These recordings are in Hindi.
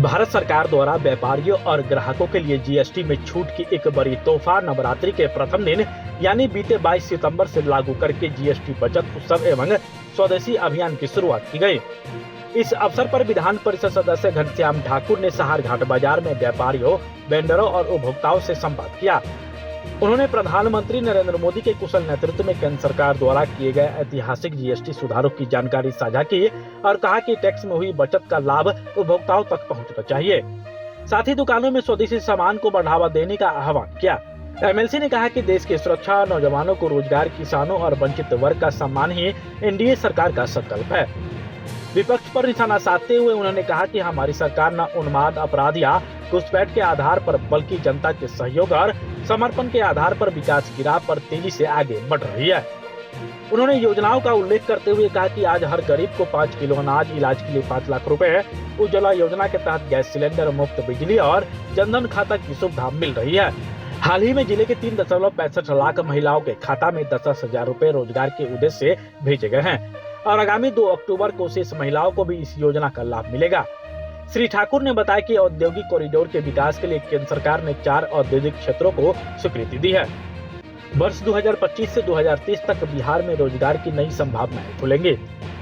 भारत सरकार द्वारा व्यापारियों और ग्राहकों के लिए जीएसटी में छूट की एक बड़ी तोहफा नवरात्रि के प्रथम दिन यानी बीते 22 सितंबर से लागू करके जीएसटी बचत उत्सव एवं स्वदेशी अभियान की शुरुआत की गई। इस अवसर पर विधान परिषद सदस्य घनश्याम ठाकुर ने सहारघाट बाजार में व्यापारियों, वेंडरों और उपभोक्ताओं से संवाद किया। उन्होंने प्रधानमंत्री नरेंद्र मोदी के कुशल नेतृत्व में केंद्र सरकार द्वारा किए गए ऐतिहासिक जीएसटी सुधारों की जानकारी साझा की और कहा कि टैक्स में हुई बचत का लाभ उपभोक्ताओं तक पहुंचना चाहिए। साथ ही दुकानों में स्वदेशी सामान को बढ़ावा देने का आह्वान किया। एमएलसी ने कहा कि देश की सुरक्षा, नौजवानों को रोजगार, किसानों और वंचित वर्ग का सम्मान ही एनडीए सरकार का संकल्प है। विपक्ष पर निशाना साधते हुए उन्होंने कहा कि हमारी सरकार न उन्माद, अपराध या घुसपैठ के आधार पर बल्कि जनता के सहयोग और समर्पण के आधार पर विकास की राह पर तेजी से आगे बढ़ रही है। उन्होंने योजनाओं का उल्लेख करते हुए कहा कि आज हर गरीब को 5 किलो अनाज, इलाज के लिए 5 लाख रुपए, उज्ज्वला योजना के तहत गैस सिलेंडर, मुफ्त बिजली और जनधन खाता की सुविधा मिल रही है। हाल ही में जिले के 3.65 लाख महिलाओं के खाता में 10,000 रुपए रोजगार के उद्देश्य से भेजे गए हैं और आगामी 2 अक्टूबर को शेष महिलाओं को भी इस योजना का लाभ मिलेगा। श्री ठाकुर ने बताया कि औद्योगिक कॉरिडोर के विकास के लिए केंद्र सरकार ने 4 औद्योगिक क्षेत्रों को स्वीकृति दी है। वर्ष 2025 से 2030 तक बिहार में रोजगार की नई संभावनाएं खुलेंगी।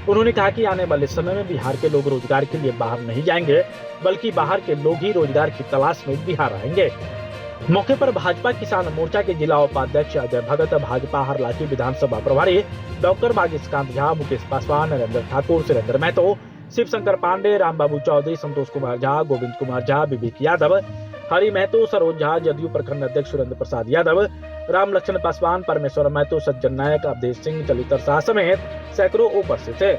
उन्होंने कहा कि आने वाले समय में बिहार के लोग रोजगार के लिए बाहर नहीं जाएंगे, बल्कि बाहर के लोग ही रोजगार की तलाश में बिहार आएंगे। मौके पर भाजपा किसान मोर्चा के जिला उपाध्यक्ष अजय भगत, भाजपा हरलाखी विधानसभा प्रभारी डॉक्टर बागीशकांत झा, मुकेश पासवान, नरेंद्र ठाकुर, सुरेंद्र महतो, शिव शंकर पांडे, रामबाबू चौधरी, संतोष कुमार झा, गोविंद कुमार झा, विवेक यादव, हरि महतो, सरोज झा, जदयू प्रखंड अध्यक्ष सुरेंद्र प्रसाद यादव, राम लक्ष्मण पासवान, परमेश्वर महतो, सज्जन नायक, अवधेश सिंह, चलितर शाह समेत सैकड़ों उपस्थित थे।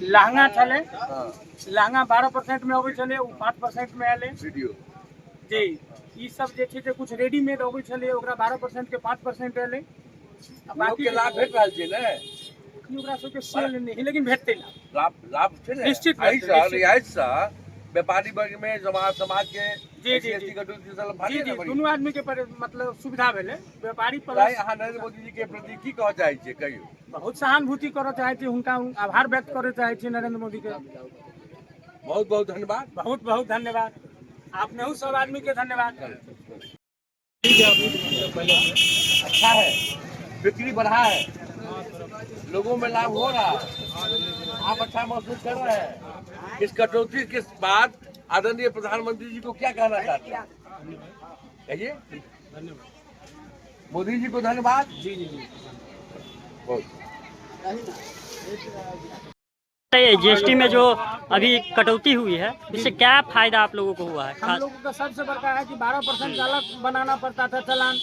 लहंगा चले, लहंगा 12% में अबै छले, 5% में आले जी। ई सब जे छै से कुछ रेडीमेड अबै छले, ओकरा 12% के 5% आले। बाकी के लाभ भेट रहल छै ने, ओकरा सब के सेल नहीं, लेकिन भेटते लाभ छै ने। निश्चित रियायत सा व्यापारी वर्ग में समाज के जी दोनों आदमी के मतलब सुविधा भेले। व्यापारी पर अहाँ नरेंद्र मोदी जी के प्रति की कहऽ चाहै छियै? कहियो बहुत सहानुभूति करऽ चाहै छी, हुनका आभार व्यक्त करऽ चाहै छी नरेंद्र मोदी के। बहुत बहुत धन्यवाद। बहुत बहुत धन्यवाद। आपने सब आदमी के धन्यवाद। अच्छा है, बिक्री बढ़ा है, लोगों में लाभ हो रहा है, आप अच्छा महसूस कर रहे हैं। इस कटौती के बाद आदरणीय प्रधानमंत्री जी को क्या कहना चाहते हैं? कहिए। मोदी जी को धन्यवाद। जी जी जी। जीएसटी में जो अभी कटौती हुई है, इससे क्या फायदा आप लोगों को हुआ है? हम लोगों का सबसे बड़का है कि 12% का अलग बनाना पड़ता था चालान,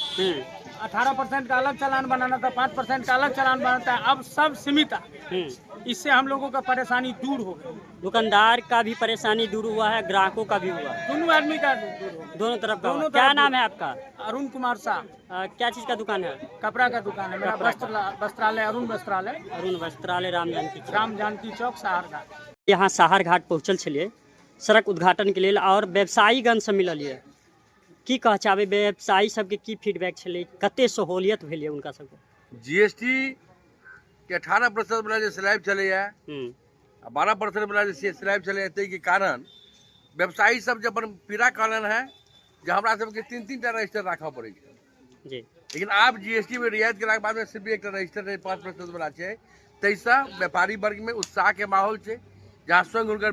18% का अलग चालान बनाना था, 5% का अलग चालान बनाता है, अब सब सीमित है। इससे हम लोगों का परेशानी दूर हो गई। दुकानदार का भी परेशानी दूर हुआ है, ग्राहकों का भी हुआ है, दोनों आदमी का दूर हो गया। दोनों तरफ का। क्या नाम है आपका? अरुण कुमार शाह। क्या चीज का दुकान है? कपड़ा का दुकान है मेरा। वस्त्रालय, अरुण वस्त्रालय। अरुण वस्त्रालय, राम जानकी चौक, सहारघाट। यहाँ सहारघाट पहुँचल छलिए सड़क उद्घाटन के लिए और व्यवसायीगण से मिललिए। की कह चाहबे व्यवसायी सबके की फीडबैक छले, कते सहूलियत भेलिए उनका सबके? जीएसटी के 18% वाला जो स्लैब चले है, 12% वाला जो स्लैब चले के कारण व्यवसायी सब जब पीड़ा कालन है जो हमरा सबके 3-3 टा रजिस्टर रखा पड़े जी। लेकिन आप जीएसटी में रियायत के बाद में सिर्फ एक रजिस्टर 5% वाला है, तैसा व्यापारी वर्ग में उत्साह के माहौल है, जहाँ स्वयं उनकर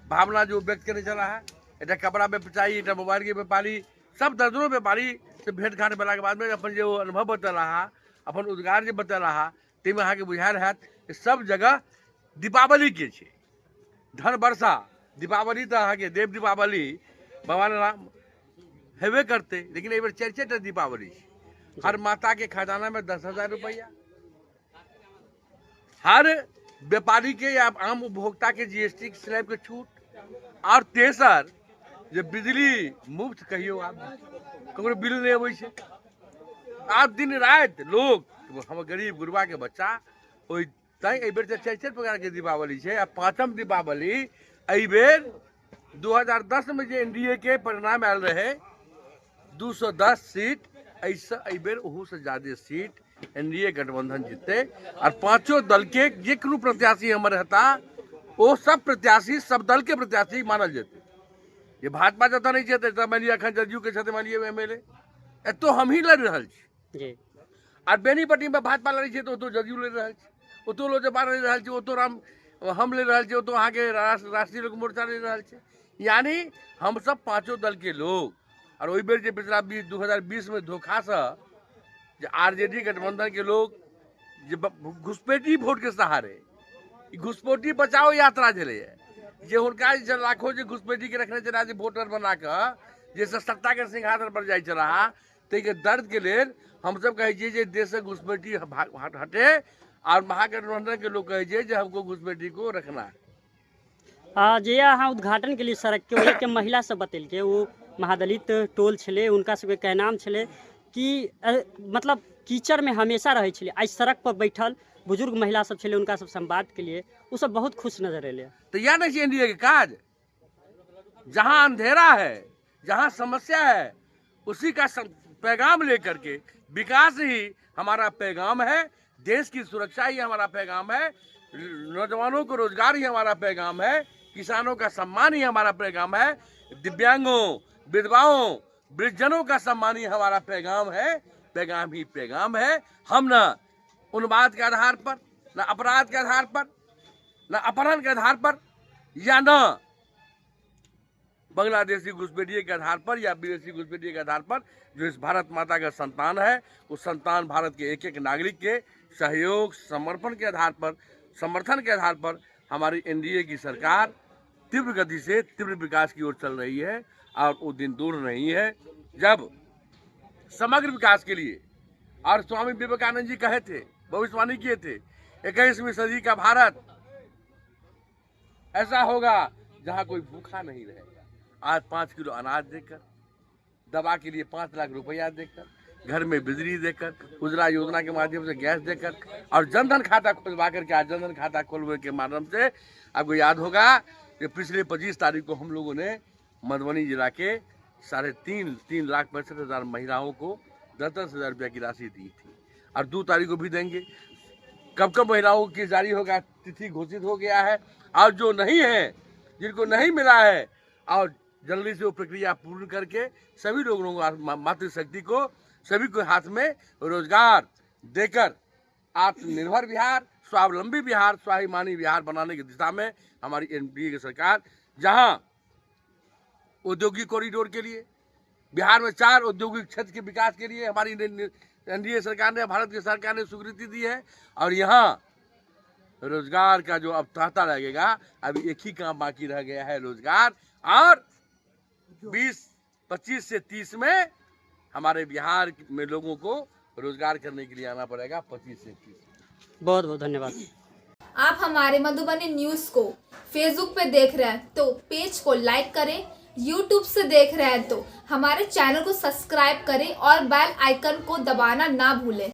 भावना जो व्यक्त करने चला है। एटा कपड़ा व्यवसायी, एटा मोबाइल के व्यापारी, सब दर्जनों व्यापारी से भेंट घाट भेला के बाद में अपन जो अनुभव बता रहा, अपन रोजगार जो बता रहा, तेमें अहाँ के बुझायल है सब जगह दीपावली के छे। धन वर्षा दीपावली तो अहाँ के देव दीपावली भगवान राम हेबे करते, लेकिन एक बार 4 दीपावली हर माता के खजाना में 10,000 रुपया, हर व्यापारी के या आम उपभोक्ता के जीएसटी स्लैब के छूट, और तेसर जो बिजली मुफ्त कहियो आप ककरो बिल नहीं अबै छै। आप दिन रात लोग हम गरीब गुरबा के बच्चा ओइ तै एहि बेर 4 प्रकार के दीपावली है। आ 5म दीपावली एहि बेर 2010 में जो एनडीए के परिणाम आयल रहे 210 सीट, ऐसा एहि बेर ओहू से ज्यादा सीट एनडीए गठबंधन जीतते। और 5 दल के जे कोनो प्रत्याशी हमर हेता वो सब प्रत्याशी सब दल के प्रत्याशी मानल जाते। ये भाजपा जता नहीं चाहते मानिए अखन जदयू के छते मानिए एमएलए तो हम ही लड़ रहा छी और बेनीपट्टी में भाजपा लड़ी छे तो जदयू लड़ रहा छी, वो तो लोग जपा लड़ रहा छी, वो तो हम ले रहा छी, वो तो वहाँ के राष्ट्रीय लोक मोर्चा ले रहा छी। यानी हम सब पांचों दल के लोग और वही बेर जो पिछला 2020 में धोखा से आरजेडी गठबंधन के लोग घुसपैठी वोट के सहारे घुसपैठी बचाओ यात्रा चले जे हुनका लाखों जो घुसपैठी के रखने चला वोटर बना कर जैसे सत्ता के सिंहासन पर जाए चला के दर्द के लिए हम सब कहे देश से घुसपैठी हटे और महागठबंधन के लोग कहे हमको घुसपैठी को रखना है। जे यहाँ उद्घाटन के लिए सड़क के वजह के महिला सब बतेल के वो महादलित टोल छले उनका सबके कहनाम छले कि मतलब कीचड़ में हमेशा रहे छले, आज सड़क पर बैठल बुजुर्ग महिला सब छले उनका सब संवाद के लिए वो सब बहुत खुश नजर अले। तो यह नहीं एनडीए के काज, जहाँ अंधेरा है जहाँ समस्या है उसी का पैगाम लेकर के विकास ही हमारा पैगाम है, देश की सुरक्षा ही हमारा पैगाम है, नौजवानों को रोजगार ही हमारा पैगाम है, किसानों का सम्मान ही हमारा पैगाम है, दिव्यांगों विधवाओं वृद्धजनों का सम्मान ही हमारा पैगाम है। पैगाम ही पैगाम है। हम न उन्माद के आधार पर, न अपराध के आधार पर, न अपहरण के आधार पर या न बांग्लादेशी घुसपैठिए के आधार पर या विदेशी घुसपैठिए के आधार पर जो इस भारत माता का संतान है उस संतान भारत के एक एक नागरिक के सहयोग समर्पण के आधार पर समर्थन के आधार पर हमारी एनडीए की सरकार तीव्र गति से तीव्र विकास की ओर चल रही है और वो दिन दूर नहीं है जब समग्र विकास के लिए और स्वामी विवेकानंद जी कहे थे, भविष्यवाणी किए थे, 21वीं सदी का भारत ऐसा होगा जहां कोई भूखा नहीं रहेगा। आज 5 किलो अनाज देकर, दवा के लिए 5 लाख रुपया देकर, घर में बिजली देकर, उज्ज्वला योजना के माध्यम से गैस देकर और जनधन खाता खुलवा करके आज जनधन खाता खोलने के माध्यम से आपको याद होगा कि पिछले 25 तारीख को हम लोगों ने मधुबनी जिला के 3,65,000 महिलाओं को 10,000 रुपया की राशि दी थी और 2 तारीख को भी देंगे। कब कब महिलाओं की जारी होगा तिथि घोषित हो गया है और जो नहीं है जिनको नहीं मिला है और जल्दी से वो प्रक्रिया पूर्ण करके सभी लोगों को मातृशक्ति को सभी को हाथ में रोजगार देकर आत्मनिर्भर बिहार, स्वावलंबी बिहार, स्वाभिमानी बिहार बनाने की दिशा में हमारी एनडीए की सरकार जहां औद्योगिक कॉरिडोर के लिए बिहार में 4 औद्योगिक क्षेत्र के विकास के लिए हमारी एनडीए सरकार ने भारत की सरकार ने स्वीकृति दी है और यहाँ रोजगार का जो अब तांता लगेगा अभी एक ही काम बाकी रह गया है रोजगार और 25 से 30 में हमारे बिहार में लोगों को रोजगार करने के लिए आना पड़ेगा 25 से 30। बहुत बहुत धन्यवाद। आप हमारे मधुबनी न्यूज को फेसबुक पे देख रहे हैं तो पेज को लाइक करें, यूट्यूब से देख रहे हैं तो हमारे चैनल को सब्सक्राइब करें और बेल आइकन को दबाना ना भूलें।